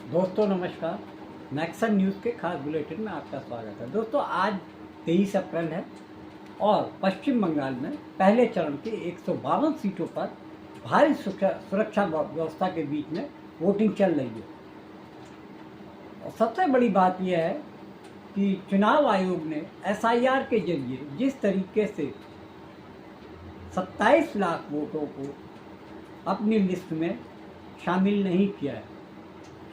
दोस्तों नमस्कार। Maxon news के खास बुलेटिन में आपका स्वागत है। दोस्तों आज 23 अप्रैल है और पश्चिम बंगाल में पहले चरण की 152 सीटों पर भारी सुरक्षा व्यवस्था के बीच में वोटिंग चल रही है। और सबसे बड़ी बात यह है कि चुनाव आयोग ने SIR के जरिए जिस तरीके से 27 लाख वोटों को अपनी लिस्ट में शामिल नहीं किया है,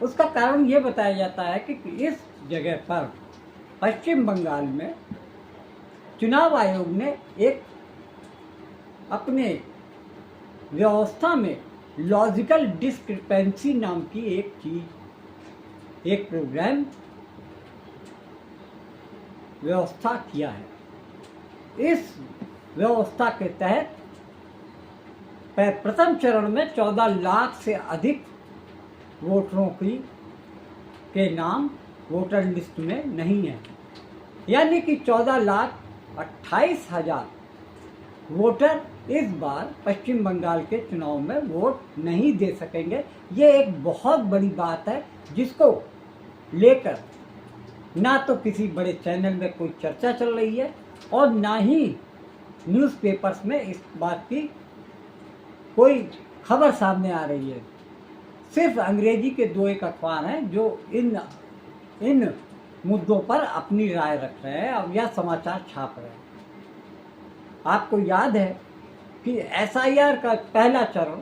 उसका कारण ये बताया जाता है कि इस जगह पर पश्चिम बंगाल में चुनाव आयोग ने एक अपने व्यवस्था में लॉजिकल डिस्क्रिपेंसी नाम की एक प्रोग्राम व्यवस्था किया है। इस व्यवस्था के तहत प्रथम चरण में 14 लाख से अधिक वोटरों के नाम वोटर लिस्ट में नहीं है, यानी कि 14,28,000 वोटर इस बार पश्चिम बंगाल के चुनाव में वोट नहीं दे सकेंगे। ये एक बहुत बड़ी बात है जिसको लेकर ना तो किसी बड़े चैनल में कोई चर्चा चल रही है और ना ही न्यूज़पेपर्स में इस बात की कोई खबर सामने आ रही है। सिर्फ अंग्रेजी के 2-1 अखबार हैं जो इन मुद्दों पर अपनी राय रख रहे हैं और यह समाचार छाप रहे हैं। आपको याद है कि SIR का पहला चरण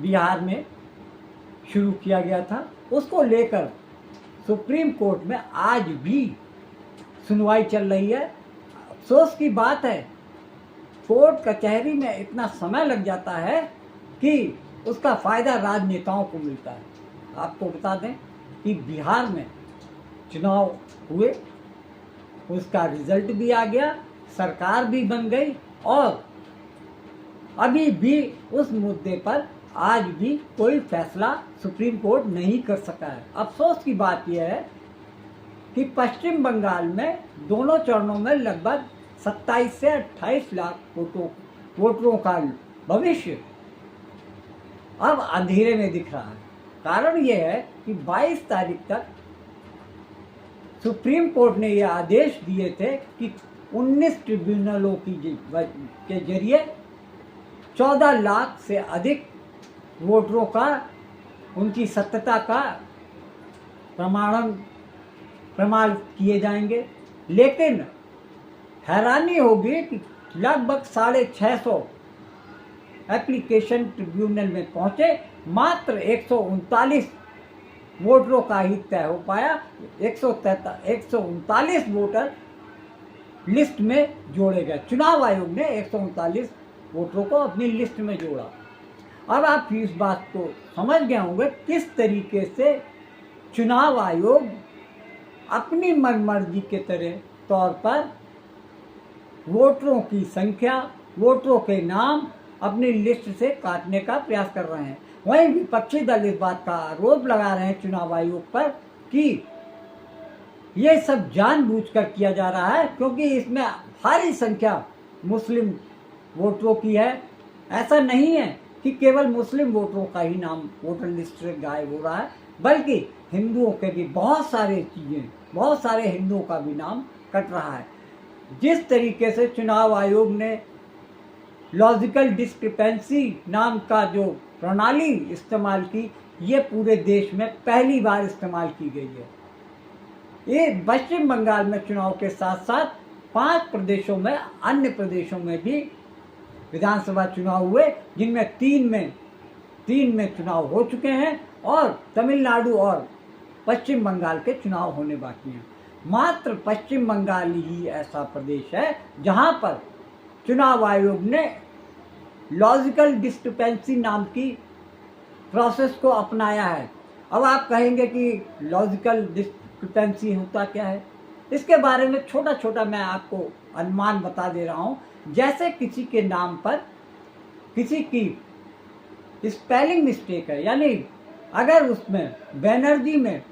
बिहार में शुरू किया गया था। उसको लेकर सुप्रीम कोर्ट में आज भी सुनवाई चल रही है। अफसोस की बात है, कोर्ट कचहरी में इतना समय लग जाता है कि उसका फ़ायदा राजनेताओं को मिलता है। आपको बता दें कि बिहार में चुनाव हुए, उसका रिजल्ट भी आ गया, सरकार भी बन गई और अभी भी उस मुद्दे पर आज भी कोई फैसला सुप्रीम कोर्ट नहीं कर सका है। अफसोस की बात यह है कि पश्चिम बंगाल में दोनों चरणों में लगभग 27 से 28 लाख वोटरों का भविष्य अब अंधेरे में दिख रहा है। कारण यह है कि 22 तारीख तक सुप्रीम कोर्ट ने यह आदेश दिए थे कि 19 ट्रिब्यूनलों के जरिए 14 लाख से अधिक वोटरों का उनकी सत्यता का प्रमाण किए जाएंगे। लेकिन हैरानी होगी कि लगभग 650 एप्लीकेशन ट्रिब्यूनल में पहुंचे, मात्र 139 वोटरों का ही तय हो पाया। 139 वोटर लिस्ट में जोड़े गए। चुनाव आयोग ने 139 वोटरों को अपनी लिस्ट में जोड़ा। अब आप इस बात को समझ गए होंगे किस तरीके से चुनाव आयोग अपनी मनमर्जी के तौर पर वोटरों की संख्या, वोटरों के नाम अपनी लिस्ट से काटने का प्रयास कर रहे हैं। वहीं विपक्षी दल इस बात का आरोप लगा रहे हैं चुनाव आयोग पर कि ये सब जानबूझकर किया जा रहा है क्योंकि इसमें भारी संख्या मुस्लिम वोटरों की है। ऐसा नहीं है कि केवल मुस्लिम वोटरों का ही नाम वोटर लिस्ट से गायब हो रहा है, बल्कि हिंदुओं के भी बहुत सारे हिंदुओं का भी नाम कट रहा है। जिस तरीके से चुनाव आयोग ने लॉजिकल डिस्क्रिपेंसी नाम का जो प्रणाली इस्तेमाल की, ये पूरे देश में पहली बार इस्तेमाल की गई है। ये पश्चिम बंगाल में चुनाव के साथ साथ 5 प्रदेशों में, अन्य प्रदेशों में भी विधानसभा चुनाव हुए, जिनमें 3 में चुनाव हो चुके हैं और तमिलनाडु और पश्चिम बंगाल के चुनाव होने बाकी हैं। मात्र पश्चिम बंगाल ही ऐसा प्रदेश है जहां पर चुनाव आयोग ने लॉजिकल डिस्क्रिपेंसी नाम की प्रोसेस को अपनाया है। अब आप कहेंगे कि लॉजिकल डिस्क्रिपेंसी होता क्या है? इसके बारे में छोटा छोटा मैं आपको अनुमान बता दे रहा हूँ। जैसे किसी के नाम पर किसी की स्पेलिंग मिस्टेक है, यानी अगर उसमें बैनर्जी में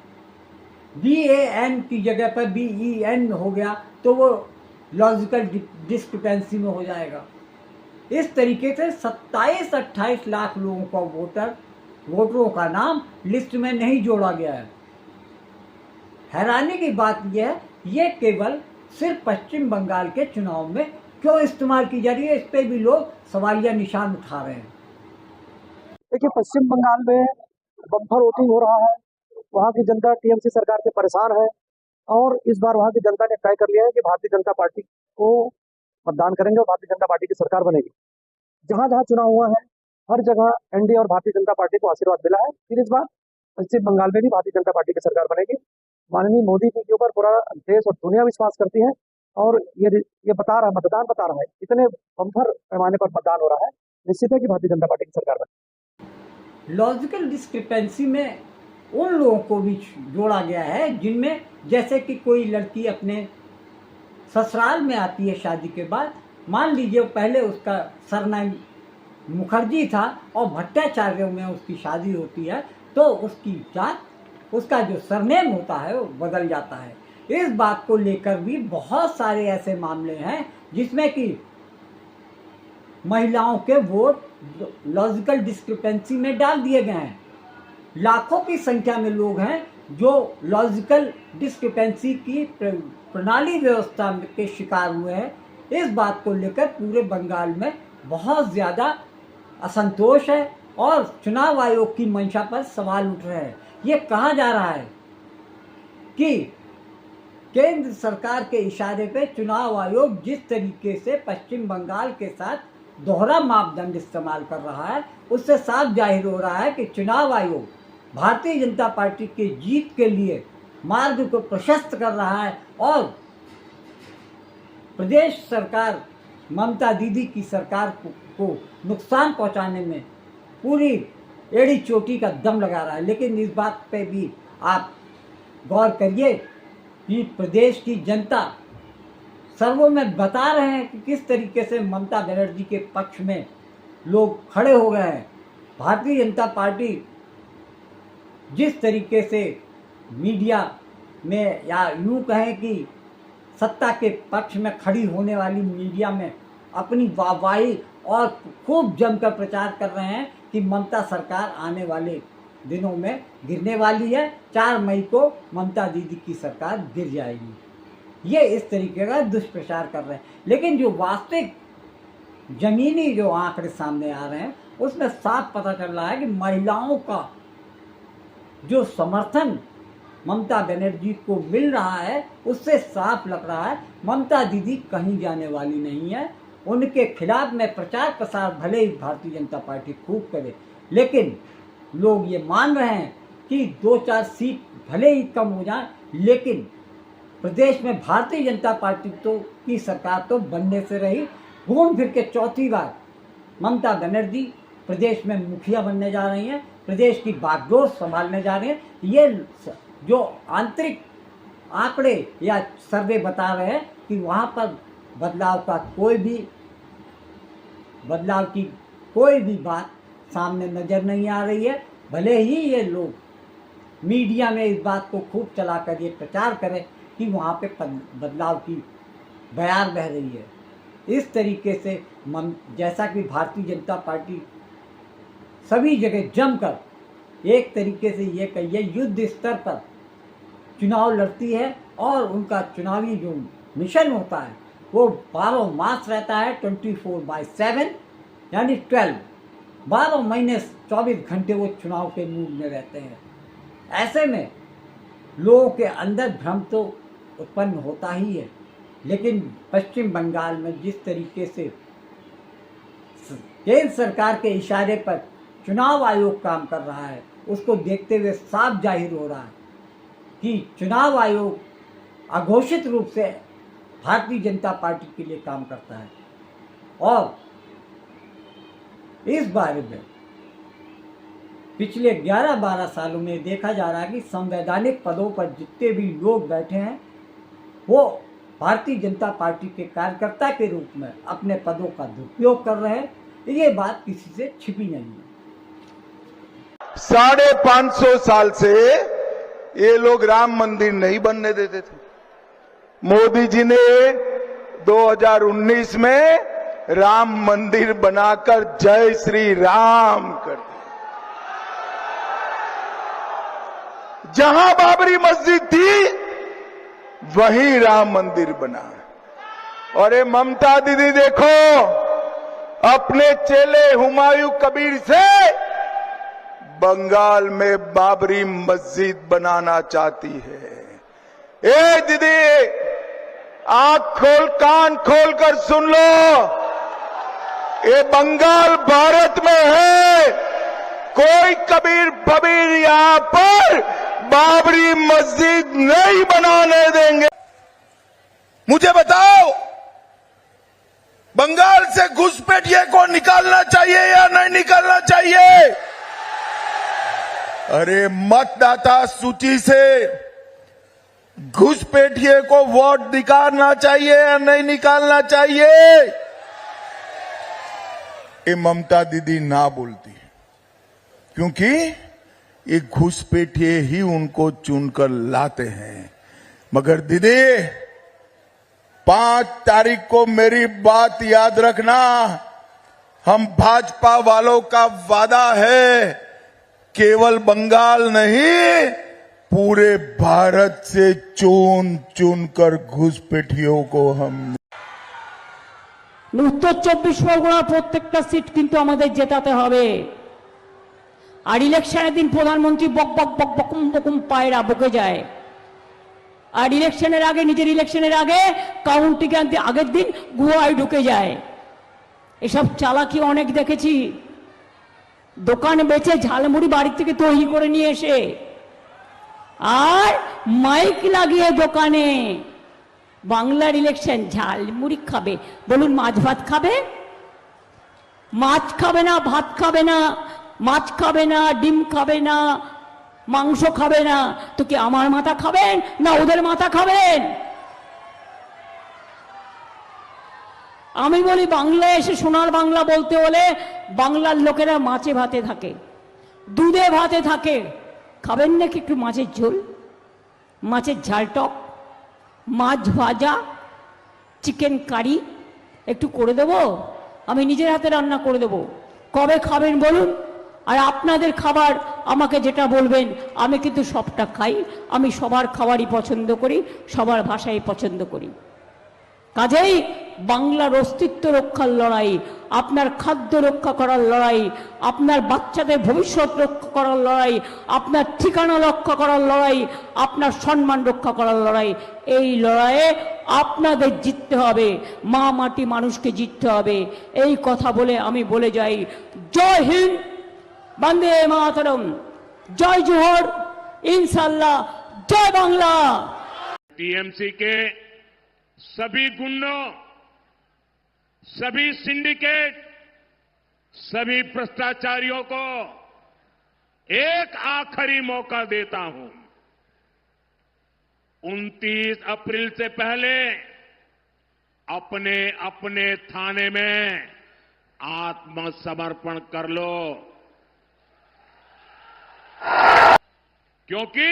BAN की जगह पर BEN हो गया तो वो लॉजिकल डिस्क्रिपेंसी में हो जाएगा। इस तरीके से 27-28 लाख लोगों का वोटर वोटरों का नाम लिस्ट में नहीं जोड़ा गया है। हैरानी की बात यह है, ये केवल सिर्फ पश्चिम बंगाल के चुनाव में क्यों इस्तेमाल की जा रही है, इस पे भी लोग सवालिया निशान उठा रहे हैं। देखिए, पश्चिम बंगाल में बम्पर वोटिंग हो रहा है। वहाँ की जनता टीएमसी सरकार से परेशान है और इस बार वहाँ की जनता ने तय कर लिया है कि भारतीय जनता पार्टी को मतदान करेंगे और भारतीय जनता पार्टी की सरकार बनेगी। जहाँ जहाँ चुनाव हुआ है हर जगह एनडीए और भारतीय जनता पार्टी को आशीर्वाद मिला है। फिर इस बार पश्चिम बंगाल में भी भारतीय जनता पार्टी की सरकार बनेगी। माननीय मोदी जी के ऊपर पूरा देश और दुनिया विश्वास करती है और ये बता रहा मतदान बता रहा है, इतने बम्पर पैमाने पर मतदान हो रहा है, निश्चित है कि भारतीय जनता पार्टी की सरकार बनेगी। लॉजिकल डिस्क्रिपेंसी में उन लोगों को भी जोड़ा गया है जिनमें, जैसे कि कोई लड़की अपने ससुराल में आती है शादी के बाद, मान लीजिए पहले उसका सरनेम मुखर्जी था और भट्टाचार्य में उसकी शादी होती है, तो उसकी जात, उसका जो सरनेम होता है वो बदल जाता है। इस बात को लेकर भी बहुत सारे ऐसे मामले हैं जिसमें कि महिलाओं के वोट लॉजिकल डिस्क्रिपेंसी में डाल दिए गए हैं। लाखों की संख्या में लोग हैं जो लॉजिकल डिस्क्रिपेंसी की प्रणाली व्यवस्था के शिकार हुए हैं। इस बात को लेकर पूरे बंगाल में बहुत ज़्यादा असंतोष है और चुनाव आयोग की मंशा पर सवाल उठ रहे हैं। ये कहा जा रहा है कि केंद्र सरकार के इशारे पे चुनाव आयोग जिस तरीके से पश्चिम बंगाल के साथ दोहरा मापदंड इस्तेमाल कर रहा है, उससे साफ जाहिर हो रहा है कि चुनाव आयोग भारतीय जनता पार्टी की जीत के लिए मार्ग को प्रशस्त कर रहा है और प्रदेश सरकार, ममता दीदी की सरकार को नुकसान पहुंचाने में पूरी एड़ी चोटी का दम लगा रहा है। लेकिन इस बात पे भी आप गौर करिए कि प्रदेश की जनता सर्वों में बता रहे हैं कि किस तरीके से ममता बनर्जी के पक्ष में लोग खड़े हो गए हैं। भारतीय जनता पार्टी जिस तरीके से मीडिया में, या यूँ कहें कि सत्ता के पक्ष में खड़ी होने वाली मीडिया में अपनी वाहवाही और खूब जमकर प्रचार कर रहे हैं कि ममता सरकार आने वाले दिनों में गिरने वाली है, 4 मई को ममता दीदी की सरकार गिर जाएगी। ये इस तरीके का दुष्प्रचार कर रहे हैं। लेकिन जो वास्तविक जमीनी जो आंकड़े सामने आ रहे हैं उसमें साफ पता चल रहा है कि महिलाओं का जो समर्थन ममता बनर्जी को मिल रहा है उससे साफ लग रहा है ममता दीदी कहीं जाने वाली नहीं है। उनके खिलाफ में प्रचार प्रसार भले ही भारतीय जनता पार्टी खूब करे, लेकिन लोग ये मान रहे हैं कि 2-4 सीट भले ही कम हो जाए, लेकिन प्रदेश में भारतीय जनता पार्टी की सरकार तो बनने से रही। घूम फिर के चौथी बार ममता बनर्जी प्रदेश में मुखिया बनने जा रही हैं, प्रदेश की बागडोर संभालने जा रही हैं। ये जो आंतरिक आंकड़े या सर्वे बता रहे हैं कि वहाँ पर बदलाव की कोई भी बात सामने नज़र नहीं आ रही है। भले ही ये लोग मीडिया में इस बात को खूब चलाकर ये प्रचार करें कि वहाँ पे बदलाव की बयार बह रही है। इस तरीके से जैसा कि भारतीय जनता पार्टी सभी जगह जमकर एक तरीके से ये कहिए युद्ध स्तर पर चुनाव लड़ती है और उनका चुनावी जो मिशन होता है वो 12 मास रहता है, 24/7 यानी 12 महीने 24 घंटे वो चुनाव के मूड में रहते हैं। ऐसे में लोगों के अंदर भ्रम तो उत्पन्न होता ही है। लेकिन पश्चिम बंगाल में जिस तरीके से केंद्र सरकार के इशारे पर चुनाव आयोग काम कर रहा है, उसको देखते हुए साफ जाहिर हो रहा है कि चुनाव आयोग अघोषित रूप से भारतीय जनता पार्टी के लिए काम करता है। और इस बारे में पिछले 11-12 सालों में देखा जा रहा है कि संवैधानिक पदों पर जितने भी लोग बैठे हैं वो भारतीय जनता पार्टी के कार्यकर्ता के रूप में अपने पदों का दुरुपयोग कर रहे हैं। ये बात किसी से छिपी नहीं है। 550 साल से ये लोग राम मंदिर नहीं बनने देते थे। मोदी जी ने 2019 में राम मंदिर बनाकर जय श्री राम कर दिया। जहां बाबरी मस्जिद थी वहीं राम मंदिर बना। और ये ममता दीदी देखो, अपने चेले हुमायूं कबीर से बंगाल में बाबरी मस्जिद बनाना चाहती है। ए दीदी, कान खोल कर सुन लो, ये बंगाल भारत में है, कोई कबीर फबीर यहां पर बाबरी मस्जिद नहीं बनाने देंगे। मुझे बताओ, बंगाल से घुसपैठिए को निकालना चाहिए या नहीं निकालना चाहिए? अरे मतदाता सूची से घुसपैठिए को वोट निकालना चाहिए या नहीं निकालना चाहिए? ये ममता दीदी ना बोलती, क्योंकि ये घुसपैठिए ही उनको चुनकर लाते हैं। मगर दीदी, 5 तारीख को मेरी बात याद रखना, हम भाजपा वालों का वादा है, केवल बंगाल नहीं पूरे भारत से चुन चुन कर घुसपैठियों को हम উত্তর 24 পরগনা প্রত্যেকটা সিট কিন্তু আমাদের জেতাতে হবে। আর ইলেকশনের দিন প্রধানমন্ত্রী বক বক বক বকুম বকুম পায়রা বকে যায়, আর ইলেকশনের আগে, নিজের ইলেকশনের আগে কাউন্টিং আনতে আগের দিন গুহায় ঢুকে যায়। এসব চালাকি অনেক দেখেছি। দোকান বেচে ঝালমুড়ি বাড়ি থেকে তৈরি করে নিয়ে এসে আর মাইক লাগিয়ে দোকানে বাংলার ইলেকশন ঝালমুড়ি খাবে। বলুন, মাছ ভাত খাবে? মাছ খাবে না, ভাত খাবে না, মাছ খাবে না, ডিম খাবে না, মাংস খাবে না, তো কি আমার মাথা খাবেন না ওদের মাথা খাবেন? আমি বলি, বাংলায় এসে সোনার বাংলা বলতে হলে বাংলার লোকেরা মাছে ভাতে থাকে, দুধে ভাতে থাকে। খাবেন নাকি একটু মাছের ঝোল, মাছের ঝাল টক, মাছ ভাজা, চিকেন কারি একটু করে দেবো? আমি নিজের হাতে রান্না করে দেবো। কবে খাবেন বলুন? আর আপনাদের খাবার আমাকে যেটা বলবেন, আমি কিন্তু সবটা খাই। আমি সবার খাবারই পছন্দ করি, সবার ভাষাই পছন্দ করি। কাজেই বাংলার অস্তিত্ব রক্ষার লড়াই, আপনার খাদ্য রক্ষা করার লড়াই, আপনার বাচ্চাদের ভবিষ্যৎ রক্ষা করার লড়াই, আপনার ঠিকানা রক্ষা করার লড়াই, আপনার সম্মান রক্ষা করার লড়াই। এই লড়াইয়ে আপনাদের জিততে হবে, মা মাটি মানুষকে জিততে হবে। এই কথা বলে আমি বলে যাই, জয় হিন্দ, বন্দে মাতরম, জয় জোহর, इंशाल्लाह, जय बांग्ला। टीएमसी के सभी गुंडों, सभी सिंडिकेट, सभी भ्रष्टाचारियों को एक आखिरी मौका देता हूं। 29 अप्रैल से पहले अपने अपने थाने में आत्मसमर्पण कर लो, क्योंकि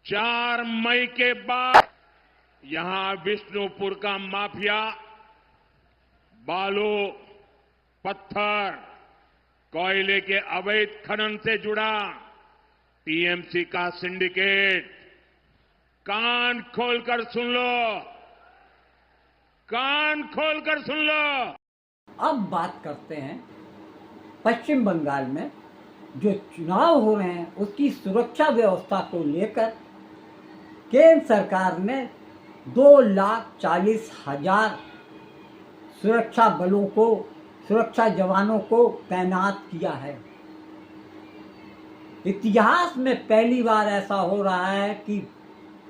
4 मई के बाद यहां विष्णुपुर का माफिया बालू, पत्थर, कोयले के अवैध खनन से जुड़ा टीएमसी का सिंडिकेट, कान खोलकर सुन लो, कान खोलकर सुन लो। अब बात करते हैं पश्चिम बंगाल में जो चुनाव हो रहे हैं उसकी सुरक्षा व्यवस्था को लेकर केंद्र सरकार ने 2,40,000 सुरक्षा बलों को, सुरक्षा जवानों को तैनात किया है। इतिहास में पहली बार ऐसा हो रहा है कि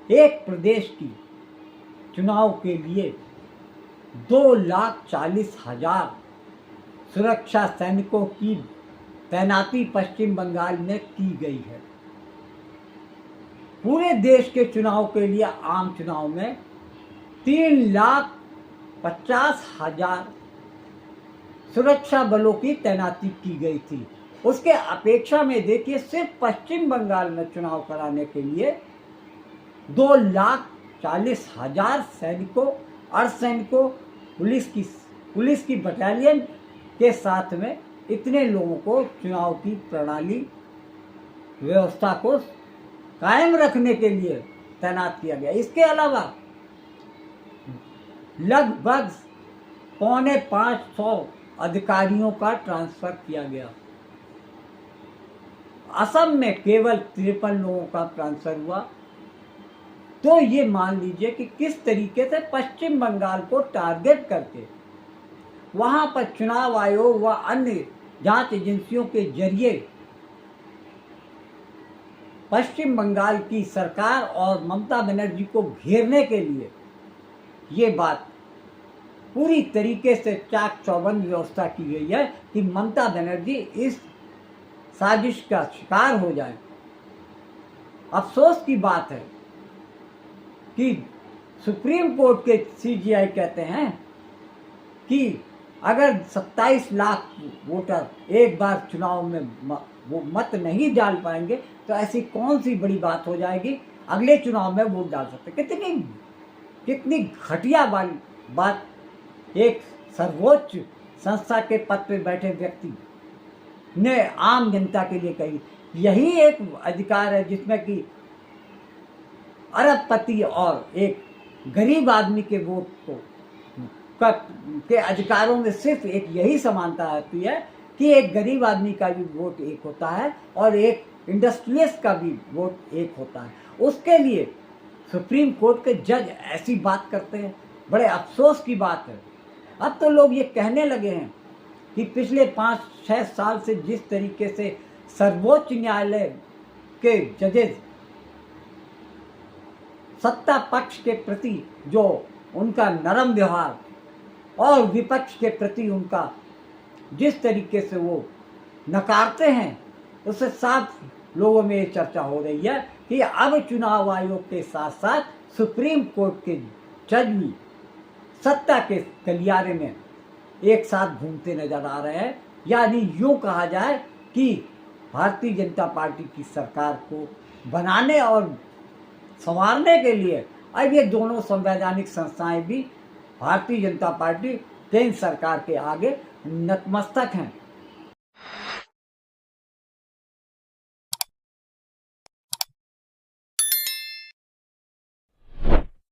एक प्रदेश की चुनाव के लिए 2,40,000 सुरक्षा सैनिकों की तैनाती पश्चिम बंगाल में की गई है। पूरे देश के चुनाव के लिए आम चुनाव में 3,50,000 सुरक्षा बलों की तैनाती की गई थी। उसके अपेक्षा में देखिए, सिर्फ पश्चिम बंगाल में चुनाव कराने के लिए 2,40,000 सैनिकों, अर्धसैनिकों, पुलिस की बटालियन के साथ में इतने लोगों को चुनाव की प्रणाली व्यवस्था को कायम रखने के लिए तैनात किया गया। इसके अलावा लगभग 450 अधिकारियों का ट्रांसफर किया गया। असम में केवल 53 लोगों का ट्रांसफर हुआ। तो ये मान लीजिए कि किस तरीके से पश्चिम बंगाल को टारगेट करके वहां पर चुनाव आयोग व अन्य जांच एजेंसियों के जरिए पश्चिम बंगाल की सरकार और ममता बनर्जी को घेरने के लिए ये बात पूरी तरीके से चाक चौबंद व्यवस्था की गई है कि ममता बनर्जी इस साजिश का शिकार हो जाए। अफसोस की बात है कि सुप्रीम कोर्ट के सीजीआई कहते हैं कि अगर 27 लाख वोटर एक बार चुनाव में वो मत नहीं डाल पाएंगे तो ऐसी कौन सी बड़ी बात हो जाएगी, अगले चुनाव में वोट डाल सकते। कितनी घटिया बात एक सर्वोच्च संस्था के पद पे बैठे व्यक्ति ने आम जनता के लिए कही। यही एक अधिकार है जिसमें कि अरबपति और एक गरीब आदमी के वोट को के अधिकारों में सिर्फ एक यही समानता आती है कि एक गरीब आदमी का भी वोट एक होता है और एक इंडस्ट्रियलिस्ट का भी वोट एक होता है। उसके लिए सुप्रीम कोर्ट के जज ऐसी बात करते हैं, बड़े अफसोस की बात है। अब तो लोग ये कहने लगे हैं कि पिछले 5-6 साल से जिस तरीके से सर्वोच्च न्यायालय के जजेस सत्ता पक्ष के प्रति जो उनका नरम व्यवहार और विपक्ष के प्रति उनका जिस तरीके से वो नकारते हैं, उससे साफ लोगों में ये चर्चा हो रही है कि अब चुनाव आयोग के साथ साथ सुप्रीम कोर्ट के जज भी सत्ता के गलियारे में एक साथ घूमते नजर आ रहे हैं। यानी यूँ कहा जाए कि भारतीय जनता पार्टी की सरकार को बनाने और संवारने के लिए अब ये दोनों संवैधानिक संस्थाएं भी भारतीय जनता पार्टी केंद्र सरकार के आगे नतमस्तक हैं।